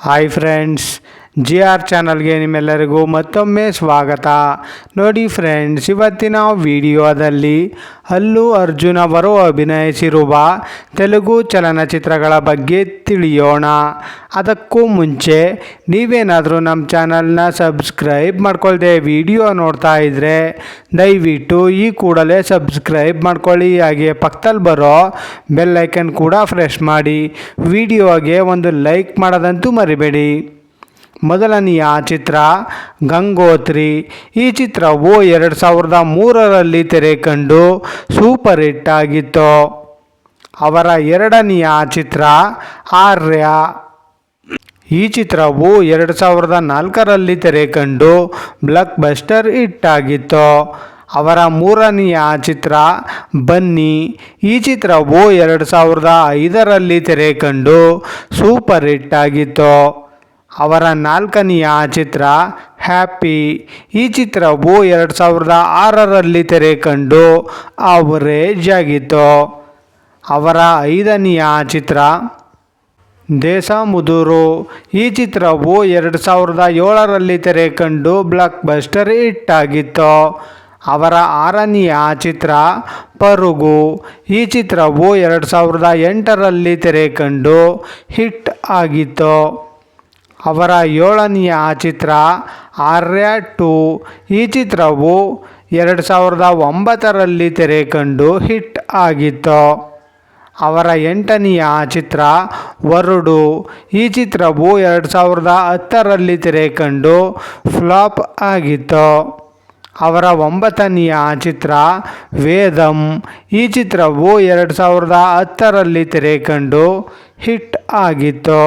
Hi friends, G R ಚಾನಲ್ಗೆ ನಿಮ್ಮೆಲ್ಲರಿಗೂ ಮತ್ತೊಮ್ಮೆ ಸ್ವಾಗತ. ನೋಡಿ ಫ್ರೆಂಡ್ಸ್, ಇವತ್ತಿನ ವಿಡಿಯೋದಲ್ಲಿ ಅಲ್ಲು ಅರ್ಜುನ್ ಅವರು ಅಭಿನಯಿಸಿರುವ ತೆಲುಗು ಚಲನಚಿತ್ರಗಳ ಬಗ್ಗೆ ತಿಳಿಯೋಣ. ಅದಕ್ಕೂ ಮುಂಚೆ ನೀವೇನಾದರೂ ನಮ್ಮ ಚಾನಲ್ನ ಸಬ್ಸ್ಕ್ರೈಬ್ ಮಾಡ್ಕೊಳ್ದೆ ವಿಡಿಯೋ ನೋಡ್ತಾ ಇದ್ದರೆ ದಯವಿಟ್ಟು ಈ ಕೂಡಲೇ ಸಬ್ಸ್ಕ್ರೈಬ್ ಮಾಡ್ಕೊಳ್ಳಿ. ಹಾಗೆ ಪಕ್ಕದಲ್ಲಿ ಬರೋ ಬೆಲ್ ಐಕನ್ ಕೂಡ ಪ್ರೆಸ್ ಮಾಡಿ. ವಿಡಿಯೋಗೆ ಒಂದು ಲೈಕ್ ಮಾಡೋದಂತೂ ಮರಿಬೇಡಿ. ಮೊದಲನೆಯ ಚಿತ್ರ ಗಂಗೋತ್ರಿ. ಈ ಚಿತ್ರವು 2003ರಲ್ಲಿ ತೆರೆ ಕಂಡು ಸೂಪರ್ ಹಿಟ್ ಆಗಿತ್ತು. ಅವರ ಎರಡನೆಯ ಚಿತ್ರ ಆರ್ಯ. ಈ ಚಿತ್ರವು 2004ರಲ್ಲಿ ತೆರೆ ಕಂಡು ಬ್ಲಾಕ್ ಬಸ್ಟರ್ ಹಿಟ್ ಆಗಿತ್ತು. ಅವರ ಮೂರನೆಯ ಚಿತ್ರ ಬನ್ನಿ. ಈ ಚಿತ್ರವು 2005ರಲ್ಲಿ ತೆರೆ ಕಂಡು ಸೂಪರ್ ಹಿಟ್ ಆಗಿತ್ತು. ಅವರ ನಾಲ್ಕನೆಯ ಚಿತ್ರ ಹ್ಯಾಪಿ. ಈ ಚಿತ್ರವು 2006ರಲ್ಲಿ ತೆರೆ ಕಂಡು ಅವರೇಜ್ ಆಗಿತ್ತು. ಅವರ ಐದನೆಯ ಚಿತ್ರ ದೇಶಮುದುರು. ಈ ಚಿತ್ರವು 2007ರಲ್ಲಿ ತೆರೆ ಕಂಡು ಬ್ಲಾಕ್ ಬಸ್ಟರ್ ಹಿಟ್ ಆಗಿತ್ತು. ಅವರ ಆರನೆಯ ಚಿತ್ರ ಪರುಗು. ಈ ಚಿತ್ರವು 2008ರಲ್ಲಿ ತೆರೆ ಕಂಡು ಹಿಟ್ ಆಗಿತ್ತು. ಅವರ ಏಳನೆಯ ಚಿತ್ರ ಆರ್ಯ 2. ಈ ಚಿತ್ರವು 2009ರಲ್ಲಿ ತೆರೆ ಕಂಡು ಹಿಟ್ ಆಗಿತ್ತು. ಅವರ ಎಂಟನೆಯ ಚಿತ್ರ ವರುಡು. ಈ ಚಿತ್ರವು 2010ರಲ್ಲಿ ತೆರೆ ಕಂಡು ಫ್ಲಾಪ್ ಆಗಿತ್ತು. ಅವರ ಒಂಬತ್ತನೆಯ ಚಿತ್ರ ವೇದಂ. ಈ ಚಿತ್ರವು 2010ರಲ್ಲಿ ತೆರೆ ಕಂಡು ಹಿಟ್ ಆಗಿತ್ತು.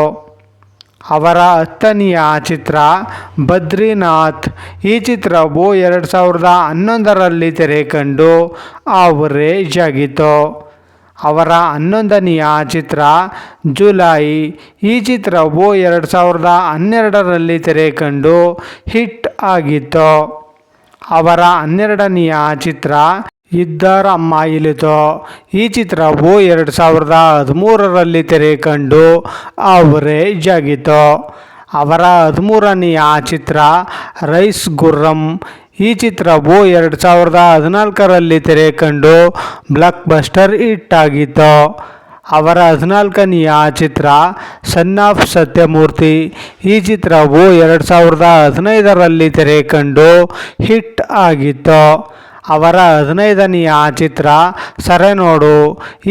ಅವರ ಹತ್ತನೆಯ ಚಿತ್ರ ಬದ್ರಿನಾಥ್. ಈ ಚಿತ್ರವು 2011ರಲ್ಲಿ ತೆರೆ ಕಂಡು ಅವರೇಜ್ ಆಗಿತ್ತು. ಅವರ ಹನ್ನೊಂದನೆಯ ಚಿತ್ರ ಜುಲೈ. ಈ ಚಿತ್ರವು 2012ರಲ್ಲಿ ತೆರೆ ಕಂಡು ಹಿಟ್ ಆಗಿತ್ತು. ಅವರ ಹನ್ನೆರಡನೆಯ ಚಿತ್ರ ಇದ್ದರ ಅಮ್ಮಾಯಿಲಿತು. ಈ ಚಿತ್ರವು 2013ರಲ್ಲಿ ತೆರೆ ಕಂಡು ಅವರೇಜ್ ಆಗಿತ್ತು. ಅವರ 13ನೆಯ ಚಿತ್ರ ರೈಸ್ ಗುರ್ರಂ. ಈ ಚಿತ್ರವು 2014ರಲ್ಲಿ ತೆರೆ ಕಂಡು ಬ್ಲಾಕ್ ಬಸ್ಟರ್ ಹಿಟ್ ಆಗಿತ್ತು. ಅವರ 14ನೆಯ ಚಿತ್ರ ಸನ್ ಆಫ್ ಸತ್ಯಮೂರ್ತಿ. ಈ ಚಿತ್ರವು 2015ರಲ್ಲಿ ತೆರೆ ಕಂಡು ಹಿಟ್ ಆಗಿತ್ತು. ಅವರ 15ನೆಯ ಚಿತ್ರ ಸೆರೆನೋಡು.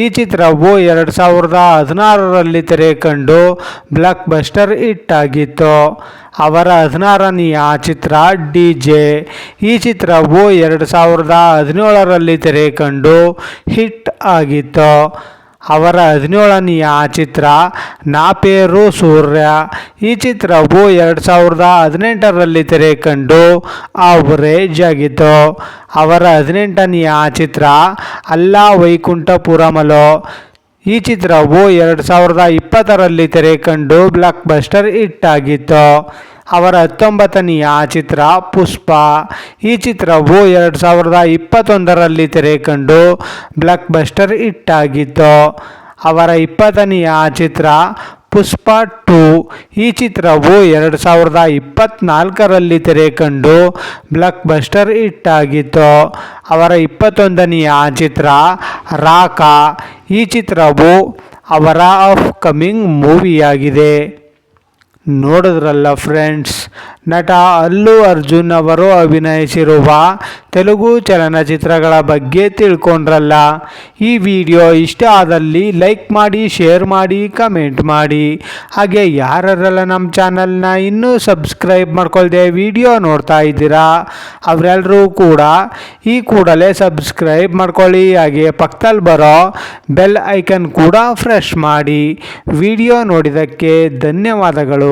ಈ ಚಿತ್ರವು 2016ರಲ್ಲಿ ತೆರೆ ಕಂಡು ಬ್ಲಾಕ್ ಬಸ್ಟರ್ ಹಿಟ್ ಆಗಿತ್ತು. ಅವರ 16ನೆಯ ಚಿತ್ರ ಡಿಜೆ. ಈ ಚಿತ್ರವು 2017ರಲ್ಲಿ ತೆರೆ ಕಂಡು ಹಿಟ್ ಆಗಿತ್ತು. ಅವರ 17ನೆಯ ಚಿತ್ರ ನಾ ಪೇರು ಸೂರ್ಯ. ಈ ಚಿತ್ರವು 2018ರಲ್ಲಿ ತೆರೆ ಕಂಡು ಅವರೇಜ್ ಆಗಿತ್ತು. ಅವರ 18ನೆಯ ಚಿತ್ರ ಅಲ್ಲಾ ವೈಕುಂಠಪುರಮಲು. ಈ ಚಿತ್ರವು 2020ರಲ್ಲಿ ತೆರೆ ಕಂಡು ಬ್ಲಾಕ್ ಬಸ್ಟರ್ ಹಿಟ್ ಆಗಿತ್ತು. ಅವರ 19ನೆಯ ಚಿತ್ರ ಪುಷ್ಪ. ಈ ಚಿತ್ರವು 2021ರಲ್ಲಿ ತೆರೆ ಕಂಡು ಬ್ಲಾಕ್ ಬಸ್ಟರ್ ಹಿಟ್ ಆಗಿತ್ತು. ಅವರ 20ನೆಯ ಚಿತ್ರ ಪುಷ್ಪ 2. ಈ ಚಿತ್ರವು 2024ರಲ್ಲಿ ತೆರೆ ಕಂಡು ಬ್ಲಾಕ್ ಬಸ್ಟರ್ ಹಿಟ್ ಆಗಿತ್ತು. ಅವರ 21ನೆಯ ಚಿತ್ರ ರಾಕ. ಈ ಚಿತ್ರವು ಅವರ ಅಪ್ಕಮಿಂಗ್ ಮೂವಿಯಾಗಿದೆ. ನೋಡಿದ್ರಲ್ಲ ಫ್ರೆಂಡ್ಸ್, ನಟ ಅಲ್ಲು ಅರ್ಜುನ್ ಅವರು ಅಭಿನಯಿಸಿರುವ ತೆಲುಗು ಚಲನಚಿತ್ರಗಳ ಬಗ್ಗೆ ತಿಳ್ಕೊಂಡ್ರಲ್ಲ. ಈ ವಿಡಿಯೋ ಇಷ್ಟ ಆದಲ್ಲಿ ಲೈಕ್ ಮಾಡಿ, ಶೇರ್ ಮಾಡಿ, ಕಮೆಂಟ್ ಮಾಡಿ. ಹಾಗೆ ಯಾರೆಲ್ಲ ನಮ್ಮ ಚಾನಲ್ನ ಇನ್ನೂ ಸಬ್ಸ್ಕ್ರೈಬ್ ಮಾಡ್ಕೊಳ್ದೆ ವಿಡಿಯೋ ನೋಡ್ತಾ ಇದ್ದೀರಾ ಅವರೆಲ್ಲರೂ ಕೂಡ ಈ ಕೂಡಲೇ ಸಬ್ಸ್ಕ್ರೈಬ್ ಮಾಡ್ಕೊಳ್ಳಿ. ಹಾಗೆ ಪಕ್ಕದಲ್ಲಿ ಬರೋ ಬೆಲ್ ಐಕನ್ ಕೂಡ ಪ್ರೆಸ್ ಮಾಡಿ. ವಿಡಿಯೋ ನೋಡಿದ್ದಕ್ಕೆ ಧನ್ಯವಾದಗಳು.